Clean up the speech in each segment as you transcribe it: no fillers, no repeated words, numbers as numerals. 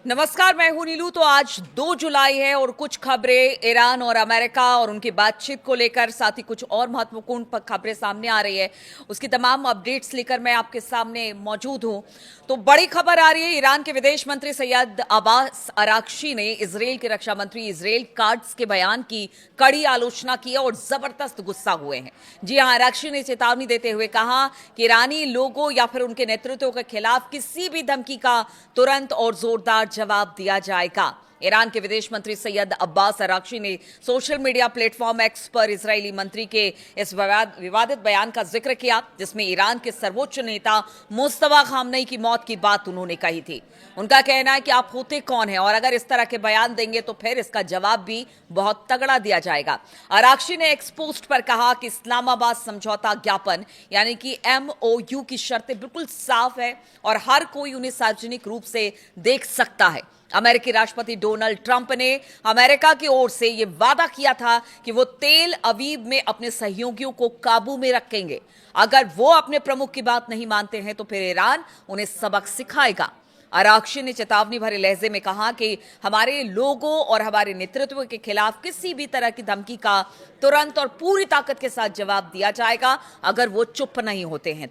नमस्कार, मैं हूं नीलू। तो आज 2 जुलाई है और कुछ खबरें ईरान और अमेरिका और उनकी बातचीत को लेकर, साथ ही कुछ और महत्वपूर्ण खबरें सामने आ रही है। उसकी तमाम अपडेट्स लेकर मैं आपके सामने मौजूद हूं। तो बड़ी खबर आ रही है, ईरान के विदेश मंत्री सैयद अब्बास अराक्ची ने इजरायल के रक्षा मंत्री इजराइल काट्ज के बयान की कड़ी आलोचना की है और जबरदस्त गुस्सा हुए हैं। जी हां, अराक्ची ने चेतावनी देते हुए कहा कि ईरानी लोगों या फिर उनके नेतृत्व के खिलाफ किसी भी धमकी का तुरंत और जोरदार जवाब दिया जाएगा। ईरान के विदेश मंत्री सैयद अब्बास अराक्ची ने सोशल मीडिया प्लेटफॉर्म एक्स पर इजरायली मंत्री के इस विवादित बयान का जिक्र किया, जिसमें ईरान के सर्वोच्च नेता मुस्तफा खामनेई की मौत की बात उन्होंने कही थी। उनका कहना है कि आप होते कौन हैं और अगर इस तरह के बयान देंगे तो फिर इसका जवाब भी बहुत तगड़ा दिया जाएगा। अराक्ची ने एक्स पोस्ट पर कहा कि इस्लामाबाद समझौता ज्ञापन यानी कि MOU की शर्तें बिल्कुल साफ है और हर कोई उन्हें सार्वजनिक रूप से देख सकता है। अमेरिकी राष्ट्रपति डोनाल्ड ट्रंप ने अमेरिका की ओर से यह वादा किया था कि वो तेल अवीव में अपने सहयोगियों को काबू में रखेंगे। अगर वो अपने प्रमुख की बात नहीं मानते हैं तो फिर ईरान उन्हें सबक सिखाएगा। अराक्ची ने चेतावनी भरे लहजे में कहा कि हमारे लोगों और हमारे नेतृत्व के खिलाफ किसी भी तरह की धमकी का तुरंत और पूरी ताकत के साथ जवाब दिया जाएगा अगर वो चुप नहीं होते हैं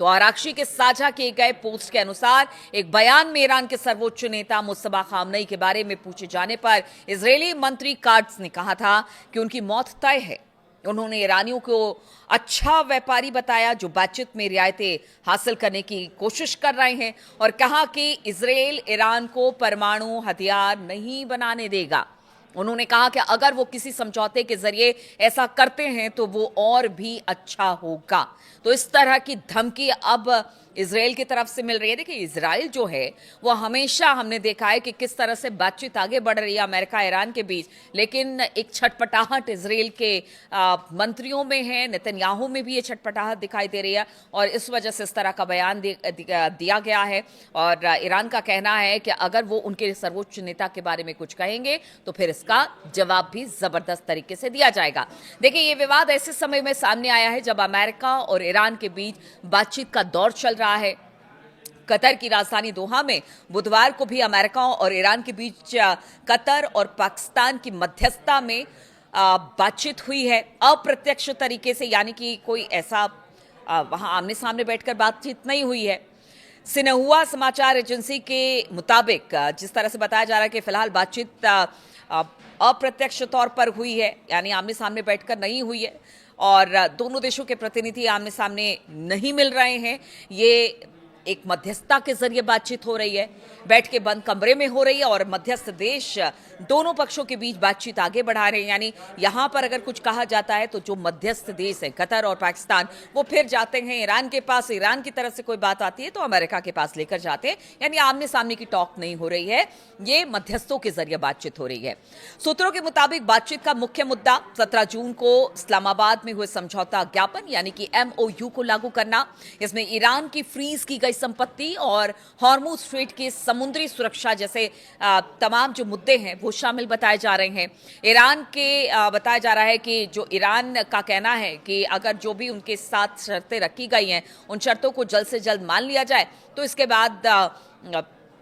तो आराक्ची के साझा किए गए पोस्ट के अनुसार एक बयान में ईरान के सर्वोच्च नेता मुस्तफा खामनेई के बारे में पूछे जाने पर इजरायली मंत्री काट्ज ने कहा था कि उनकी मौत तय है। उन्होंने ईरानियों को अच्छा व्यापारी बताया जो बातचीत में रियायतें हासिल करने की कोशिश कर रहे हैं और कहा कि इजरायल ईरान को परमाणु हथियार नहीं बनाने देगा। उन्होंने कहा कि अगर वो किसी समझौते के जरिए ऐसा करते हैं तो वो और भी अच्छा होगा। तो इस तरह की धमकी अब इजराइल की तरफ से मिल रही है। देखिए, इजराइल जो है वो हमेशा हमने देखा है कि किस तरह से बातचीत आगे बढ़ रही है अमेरिका ईरान के बीच, लेकिन एक छटपटाहट इजराइल के मंत्रियों में है, नेतन्याहू में भी ये छटपटाहट दिखाई दे रही है और इस वजह से इस तरह का बयान दिया गया है। और ईरान का कहना है कि अगर वो उनके सर्वोच्च नेता के बारे में कुछ कहेंगे तो फिर इसका जवाब भी जबरदस्त तरीके से दिया जाएगा। देखिए, ये विवाद ऐसे समय में सामने आया है जब अमेरिका और ईरान के बीच बातचीत का दौर चल रहा है। कतर की राजधानी दोहा में बुधवार को भी अमेरिका और ईरान के बीच कतर और पाकिस्तान की मध्यस्थता में बातचीत हुई है अप्रत्यक्ष तरीके से, यानी कि कोई ऐसा वहां आमने सामने बैठकर बातचीत नहीं हुई है। सिन्हुआ समाचार एजेंसी के मुताबिक जिस तरह से बताया जा रहा है कि फिलहाल बातचीत अप्रत्यक्ष तौर पर हुई है, यानी आमने सामने बैठकर नहीं हुई है और दोनों देशों के प्रतिनिधि आमने सामने नहीं मिल रहे हैं। ये एक मध्यस्थता के जरिए बातचीत हो रही है, बैठ के बंद कमरे में हो रही है और मध्यस्थ देश दोनों पक्षों के बीच बातचीत आगे बढ़ा रहे हैं। यानी यहां पर अगर कुछ कहा जाता है तो जो मध्यस्थ देश है कतर और पाकिस्तान, वो फिर जाते हैं ईरान के पास। ईरान की तरफ से कोई बात आती है तो अमेरिका के पास लेकर जाते हैं। यानी आमने सामने की टॉक नहीं हो रही है, ये मध्यस्थों के जरिए बातचीत हो रही है। सूत्रों के मुताबिक बातचीत का मुख्य मुद्दा 17 जून को इस्लामाबाद में हुए समझौता ज्ञापन यानी कि MOU को लागू करना। इसमें ईरान की फ्रीज की गई संपत्ति और हॉर्मुज स्ट्रेट की समुद्री सुरक्षा जैसे तमाम जो मुद्दे हैं वो शामिल बताए जा रहे हैं। ईरान के बताया जा रहा है कि जो ईरान का कहना है कि अगर जो भी उनके साथ शर्तें रखी गई हैं उन शर्तों को जल्द से जल्द मान लिया जाए तो इसके बाद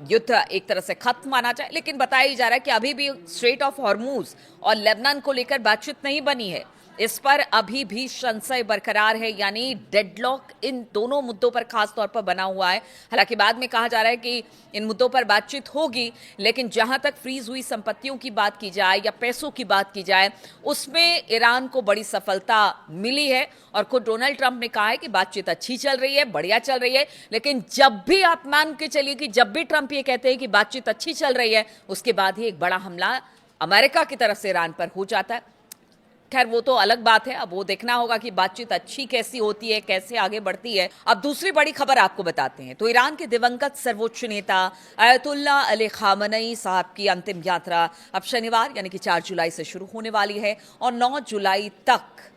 युद्ध एक तरह से खत्म माना जाए। लेकिन बताया जा रहा है कि अभी भी स्ट्रेट ऑफ हॉर्मुज और लेबनान को लेकर बातचीत नहीं बनी है, इस पर अभी भी संशय बरकरार है, यानी डेडलॉक इन दोनों मुद्दों पर खास तौर पर बना हुआ है। हालांकि बाद में कहा जा रहा है कि इन मुद्दों पर बातचीत होगी, लेकिन जहां तक फ्रीज हुई संपत्तियों की बात की जाए या पैसों की बात की जाए उसमें ईरान को बड़ी सफलता मिली है और खुद डोनाल्ड ट्रंप ने कहा है कि बातचीत अच्छी चल रही है, बढ़िया चल रही है। लेकिन जब भी आप मान के चलिए कि जब भी ट्रंप ये कहते हैं कि बातचीत अच्छी चल रही है, उसके बाद ही एक बड़ा हमला अमेरिका की तरफ से ईरान पर हो जाता है। खैर, वो तो अलग बात है, अब वो देखना होगा कि बातचीत अच्छी कैसी होती है, कैसे आगे बढ़ती है। अब दूसरी बड़ी खबर आपको बताते हैं। तो ईरान के दिवंगत सर्वोच्च नेता अयतुल्ला अली खामनेई साहब की अंतिम यात्रा अब शनिवार यानी कि 4 जुलाई से शुरू होने वाली है और 9 जुलाई तक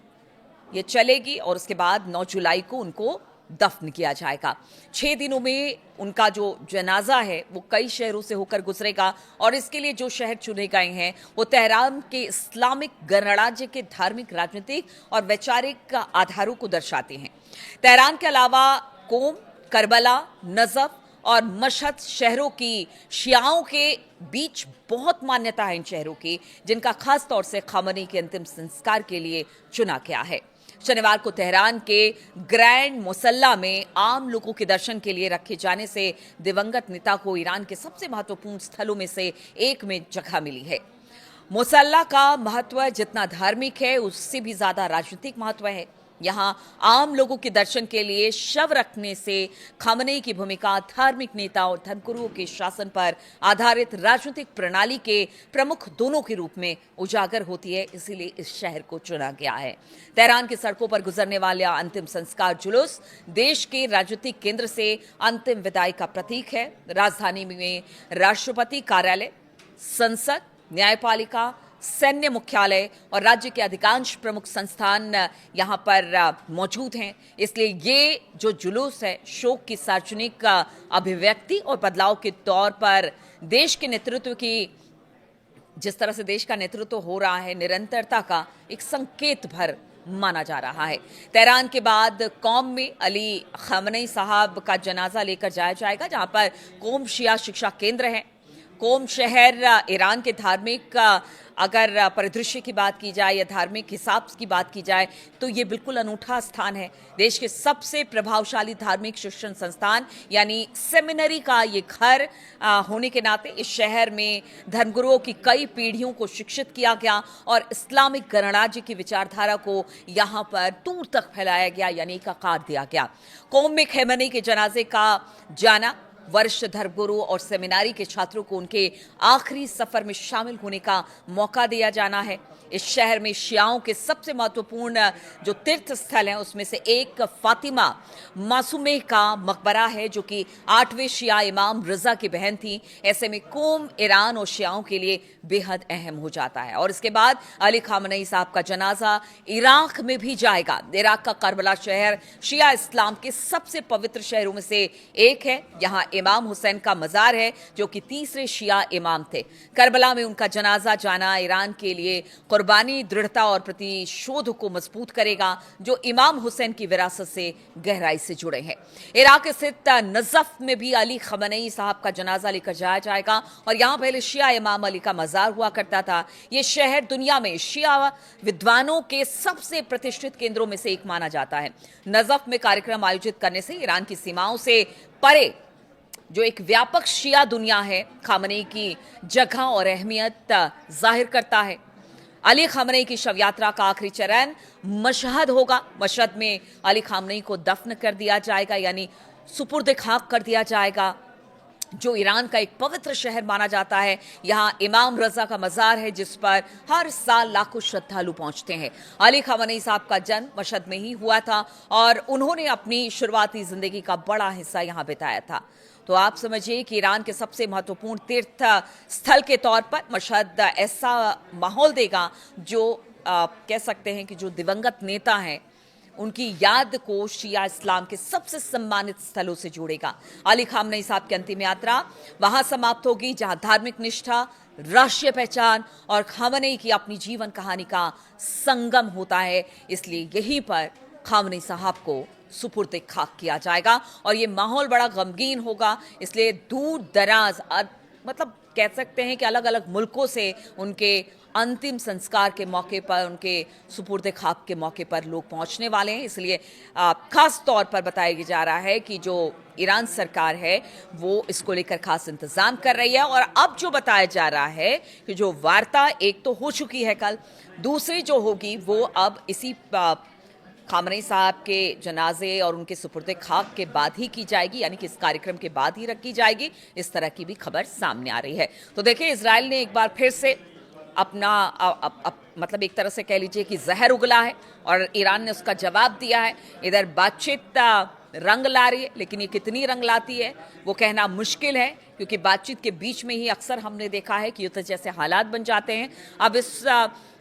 ये चलेगी और उसके बाद 9 जुलाई को उनको दफन किया जाएगा। 6 दिनों में उनका जो जनाजा है वो कई शहरों से होकर गुजरेगा और इसके लिए जो शहर चुने गए हैं वो तेहरान के इस्लामिक गणराज्य के धार्मिक, राजनीतिक और वैचारिक आधारों को दर्शाते हैं। तेहरान के अलावा कोम, करबला, नजफ और मशहद शहरों की शियाओं के बीच बहुत मान्यता है इन शहरों की, जिनका खास तौर से खामनेई के अंतिम संस्कार के लिए चुना गया है। शनिवार को तेहरान के ग्रैंड मुसल्ला में आम लोगों के दर्शन के लिए रखे जाने से दिवंगत नेता को ईरान के सबसे महत्वपूर्ण स्थलों में से एक में जगह मिली है। मुसल्ला का महत्व जितना धार्मिक है उससे भी ज्यादा राजनीतिक महत्व है। यहां आम लोगों के दर्शन के लिए शव रखने से खामनेई की भूमिका धार्मिक नेता और धर्मगुरुओं के शासन पर आधारित राजनीतिक प्रणाली के प्रमुख दोनों के रूप में उजागर होती है, इसीलिए इस शहर को चुना गया है। तेहरान की सड़कों पर गुजरने वाला अंतिम संस्कार जुलूस देश के राजनीतिक केंद्र से अंतिम विदाई का प्रतीक है। राजधानी में राष्ट्रपति कार्यालय, संसद, न्यायपालिका, सैन्य मुख्यालय और राज्य के अधिकांश प्रमुख संस्थान यहां पर मौजूद हैं। इसलिए ये जो जुलूस है शोक की सार्वजनिक अभिव्यक्ति और बदलाव के तौर पर देश के नेतृत्व की, जिस तरह से देश का नेतृत्व हो रहा है, निरंतरता का एक संकेत भर माना जा रहा है। तेहरान के बाद कौम में अली खामनेई साहब का जनाजा लेकर जाया जाएगा, जहां पर कोम शिया शिक्षा केंद्र है। कोम शहर ईरान के धार्मिक अगर परिदृश्य की बात की जाए या धार्मिक हिसाब की बात की जाए तो ये बिल्कुल अनूठा स्थान है। देश के सबसे प्रभावशाली धार्मिक शिक्षण संस्थान यानी सेमिनरी का ये घर होने के नाते इस शहर में धर्मगुरुओं की कई पीढ़ियों को शिक्षित किया गया और इस्लामिक गणराज्य की विचारधारा को यहाँ पर दूर तक फैलाया गया, यानी एक आकार दिया गया। कोम में खैमनी के जनाजे का जाना वरिष्ठ धर्मगुरु और सेमिनारी के छात्रों को उनके आखिरी सफर में शामिल होने का मौका दिया जाना है। इस शहर में शियाओं के सबसे महत्वपूर्ण जो तीर्थ स्थल हैं उसमें से एक फातिमा मासूमे का मकबरा है, जो कि 8वें शिया इमाम रजा की बहन थी। ऐसे में कोम ईरान और शियाओं के लिए बेहद अहम हो जाता है। और इसके बाद अली खामनेई साहब का जनाजा इराक में भी जाएगा। इराक का करबला शहर शिया इस्लाम के सबसे पवित्र शहरों में से एक है। यहाँ इमाम हुसैन का मजार है, जो कि तीसरे शिया इमाम थे। करबला में उनका जनाजा जाना ईरान के लिए कुर्बानी, दृढ़ता और प्रतिशोध को मजबूत करेगा, जो इमाम हुसैन की विरासत से गहराई से जुड़े हैं। इराक स्थित नजफ में भी अली खामनेई साहब का जनाजा लेकर जाया जाएगा और यहाँ पहले शिया इमाम अली का मजार हुआ करता था। ये शहर दुनिया में शिया विद्वानों के सबसे प्रतिष्ठित केंद्रों में से एक माना जाता है। नजफ में कार्यक्रम आयोजित करने से ईरान की सीमाओं से परे जो एक व्यापक शिया दुनिया है, खामनेई की जगह और अहमियत जाहिर करता है। अली खामनेई की शव यात्रा का आखिरी चरण मशहद होगा। मशहद में अली खामनेई को दफन कर दिया जाएगा, यानी सुपुर्द खाक कर दिया जाएगा, जो ईरान का एक पवित्र शहर माना जाता है। यहाँ इमाम रजा का मजार है, जिस पर हर साल लाखों श्रद्धालु पहुंचते हैं। अली खामनेई साहब का जन्म मशहद में ही हुआ था और उन्होंने अपनी शुरुआती जिंदगी का बड़ा हिस्सा यहाँ बिताया था। तो आप समझिए कि ईरान के सबसे महत्वपूर्ण तीर्थ स्थल के तौर पर मशहद ऐसा माहौल देगा जो कह सकते हैं कि जो दिवंगत नेता हैं उनकी याद को शिया इस्लाम के सबसे सम्मानित स्थलों से जोड़ेगा। अली खामनेई साहब की अंतिम यात्रा वहां समाप्त होगी जहां धार्मिक निष्ठा, राष्ट्रीय पहचान और खामनेई की अपनी जीवन कहानी का संगम होता है। इसलिए यहीं पर खामनेई साहब को सुपुर्द खाक किया जाएगा और ये माहौल बड़ा गमगीन होगा। इसलिए दूर दराज मतलब कह सकते हैं कि अलग अलग मुल्कों से उनके अंतिम संस्कार के मौके पर, उनके सुपुर्द खाक के मौके पर लोग पहुंचने वाले हैं। इसलिए खास तौर पर बताया जा रहा है कि जो ईरान सरकार है वो इसको लेकर खास इंतजाम कर रही है। और अब जो बताया जा रहा है कि जो वार्ता एक तो हो चुकी है कल, दूसरी जो होगी वो अब इसी खामनेई साहब के जनाजे और उनके सुपुर्द खाक के बाद ही की जाएगी, यानी कि इस कार्यक्रम के बाद ही रखी जाएगी। इस तरह की भी खबर सामने आ रही है। तो देखिए, इजराइल ने एक बार फिर से अपना मतलब एक तरह से कह लीजिए कि जहर उगला है और ईरान ने उसका जवाब दिया है। इधर बातचीत रंग ला रही है, लेकिन ये कितनी रंग लाती है वो कहना मुश्किल है, क्योंकि बातचीत के बीच में ही अक्सर हमने देखा है कि युद्ध जैसे हालात बन जाते हैं। अब इस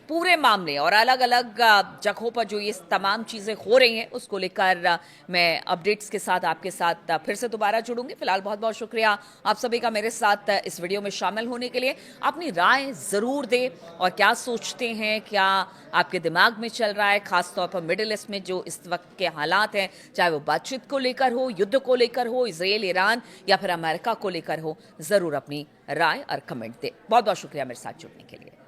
पूरे मामले और अलग अलग जगहों पर जो ये तमाम चीज़ें हो रही हैं उसको लेकर मैं अपडेट्स के साथ आपके साथ फिर से दोबारा जुड़ूंगी। फिलहाल बहुत बहुत शुक्रिया आप सभी का मेरे साथ इस वीडियो में शामिल होने के लिए। अपनी राय ज़रूर दें और क्या सोचते हैं, क्या आपके दिमाग में चल रहा है, खासतौर पर मिडिल ईस्ट में जो इस वक्त के हालात हैं, चाहे वो बातचीत को लेकर हो, युद्ध को लेकर हो, इजराइल ईरान या फिर अमेरिका को लेकर हो, ज़रूर अपनी राय और कमेंट दें। बहुत बहुत शुक्रिया मेरे साथ जुड़ने के लिए।